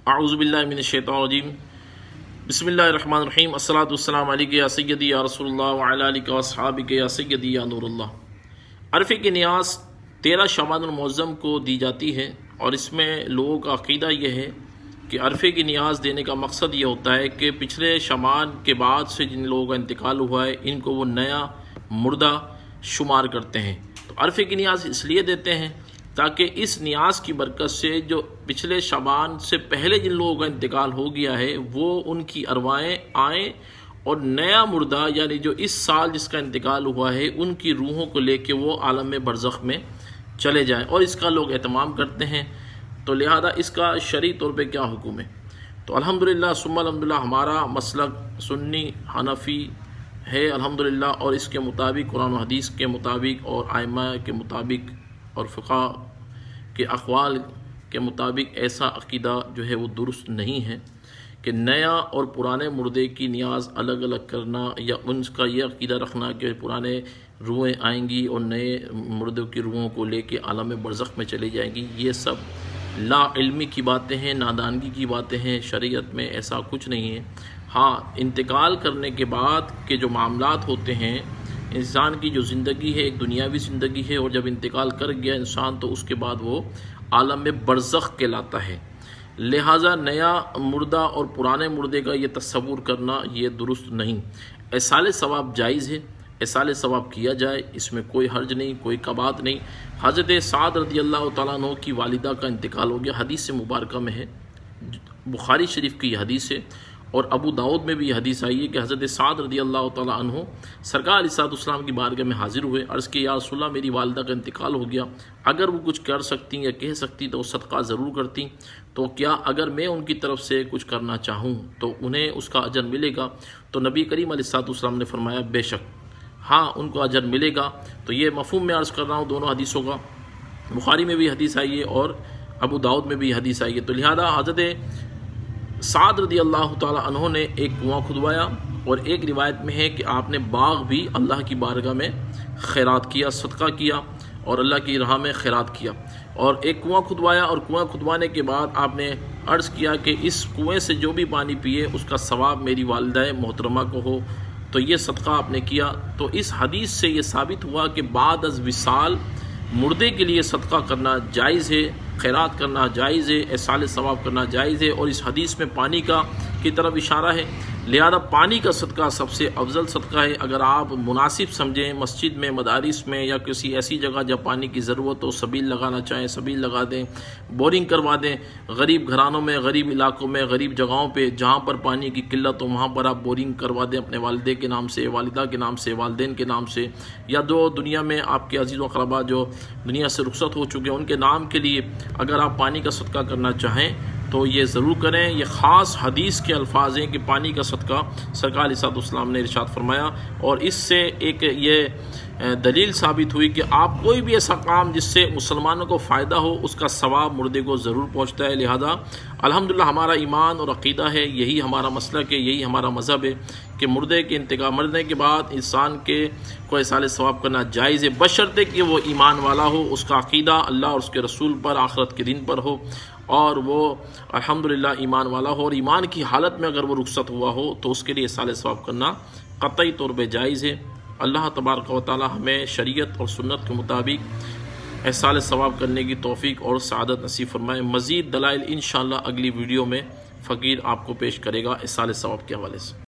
اعوذ باللہ من الشیطان الرجیم بسم اللہ الرحمن الرحیم الصلاۃ والسلام علیک یا سیدی یا رسول اللہ وعلی آلک و اصحابک یا سیدی یا نور اللہ۔ عرفے کی نیاز 13 شعبان المعظم کو دی جاتی ہے، اور اس میں لوگوں کا عقیدہ یہ ہے کہ عرفے کی نیاز دینے کا مقصد یہ ہوتا ہے کہ پچھلے شعبان کے بعد سے جن لوگوں کا انتقال ہوا ہے ان کو وہ نیا مردہ شمار کرتے ہیں، تو عرفے کی نیاز اس لیے دیتے ہیں تاکہ اس نیاز کی برکت سے جو پچھلے شعبان سے پہلے جن لوگوں کا انتقال ہو گیا ہے وہ ان کی ارواحیں آئیں اور نیا مردہ یعنی جو اس سال جس کا انتقال ہوا ہے ان کی روحوں کو لے کے وہ عالم برزخ میں چلے جائیں، اور اس کا لوگ اہتمام کرتے ہیں۔ تو لہذا اس کا شرعی طور پہ کیا حکم ہے؟ تو الحمدللہ ثم الحمدللہ ہمارا مسلک سنی حنفی ہے الحمدللہ، اور اس کے مطابق قرآن و حدیث کے مطابق اور ائمہ کے مطابق اور فقہ کے اقوال کے مطابق ایسا عقیدہ جو ہے وہ درست نہیں ہے کہ نیا اور پرانے مردے کی نیاز الگ الگ کرنا، یا ان کا یہ عقیدہ رکھنا کہ پرانے روحیں آئیں گی اور نئے مردوں کی روحوں کو لے کے عالم برزخ میں چلی جائیں گی۔ یہ سب لا علمی کی باتیں ہیں، نادانگی کی باتیں ہیں، شریعت میں ایسا کچھ نہیں ہے۔ ہاں، انتقال کرنے کے بعد کے جو معاملات ہوتے ہیں، انسان کی جو زندگی ہے ایک دنیاوی زندگی ہے، اور جب انتقال کر گیا انسان تو اس کے بعد وہ عالم برزخ کہلاتا ہے۔ لہٰذا نیا مردہ اور پرانے مردے کا یہ تصور کرنا یہ درست نہیں۔ ایصال ثواب جائز ہے، ایصال ثواب کیا جائے، اس میں کوئی حرج نہیں، کوئی کبات نہیں۔ حضرت سعد رضی اللہ تعالیٰ عنہ کی والدہ کا انتقال ہو گیا، حدیث مبارکہ میں ہے، بخاری شریف کی یہ حدیث ہے، اور ابو داؤد میں بھی یہ حدیث آئی ہے کہ حضرت سعد رضی اللہ تعالیٰ عنہ سرکار علیہ السلام کی بارگاہ میں حاضر ہوئے، عرض کہ یا رسول اللہ میری والدہ کا انتقال ہو گیا، اگر وہ کچھ کر سکتی یا کہہ سکتی تو وہ صدقہ ضرور کرتی، تو کیا اگر میں ان کی طرف سے کچھ کرنا چاہوں تو انہیں اس کا اجر ملے گا؟ تو نبی کریم علیہ السلام نے فرمایا بے شک، ہاں ان کو اجر ملے گا۔ تو یہ مفہوم میں عرض کر رہا ہوں دونوں حدیثوں کا، بخاری میں بھی حدیث آئی ہے اور ابو داؤد میں بھی حدیث آئی ہے۔ تو لہذا حضرت سعد رضی اللہ تعالی عنہ نے ایک کنواں کھدوایا، اور ایک روایت میں ہے کہ آپ نے باغ بھی اللہ کی بارگاہ میں خیرات کیا، صدقہ کیا اور اللہ کی راہ میں خیرات کیا، اور ایک کنواں کھدوایا، اور کنواں کھدوانے کے بعد آپ نے عرض کیا کہ اس کنویں سے جو بھی پانی پیے اس کا ثواب میری والدہ محترمہ کو ہو، تو یہ صدقہ آپ نے کیا۔ تو اس حدیث سے یہ ثابت ہوا کہ بعد از وصال مردے کے لیے صدقہ کرنا جائز ہے، خیرات کرنا جائز ہے، ایصال ثواب کرنا جائز ہے، اور اس حدیث میں پانی کی طرف اشارہ ہے، لہذا پانی کا صدقہ سب سے افضل صدقہ ہے۔ اگر آپ مناسب سمجھیں، مسجد میں، مدارس میں، یا کسی ایسی جگہ جب پانی کی ضرورت ہو، سبیل لگانا چاہیں سبیل لگا دیں، بورنگ کروا دیں، غریب گھرانوں میں، غریب علاقوں میں، غریب جگہوں پہ جہاں پر پانی کی قلت ہو وہاں پر آپ بورنگ کروا دیں اپنے والدے کے نام سے، والدہ کے نام سے، والدین کے نام سے، یا جو دنیا میں آپ کے عزیز و اقربا جو دنیا سے رخصت ہو چکے ہیں ان کے نام کے لیے اگر آپ پانی کا صدقہ کرنا چاہیں تو یہ ضرور کریں۔ یہ خاص حدیث کے الفاظ ہیں کہ پانی کا صدقہ سرکار علیہ السلام نے ارشاد فرمایا، اور اس سے ایک یہ دلیل ثابت ہوئی کہ آپ کوئی بھی ایسا کام جس سے مسلمانوں کو فائدہ ہو اس کا ثواب مردے کو ضرور پہنچتا ہے۔ لہذا الحمدللہ ہمارا ایمان اور عقیدہ ہے، یہی ہمارا مسلک ہے، یہی ہمارا مذہب ہے کہ مردے کے انتقال مرنے کے بعد انسان کے کو ایصال ثواب کرنا جائز ہے، بشرطے کہ وہ ایمان والا ہو، اس کا عقیدہ اللہ اور اس کے رسول پر، آخرت کے دن پر ہو، اور وہ الحمدللہ ایمان والا ہو، اور ایمان کی حالت میں اگر وہ رخصت ہوا ہو تو اس کے لیے ایصال ثواب کرنا قطعی طور پہ جائز ہے۔ اللہ تبارک و تعالی ہمیں شریعت اور سنت کے مطابق ایصال ثواب کرنے کی توفیق اور سعادت نصیب فرمائے۔ مزید دلائل انشاءاللہ اگلی ویڈیو میں فقیر آپ کو پیش کرے گا ایصال ثواب کے حوالے سے۔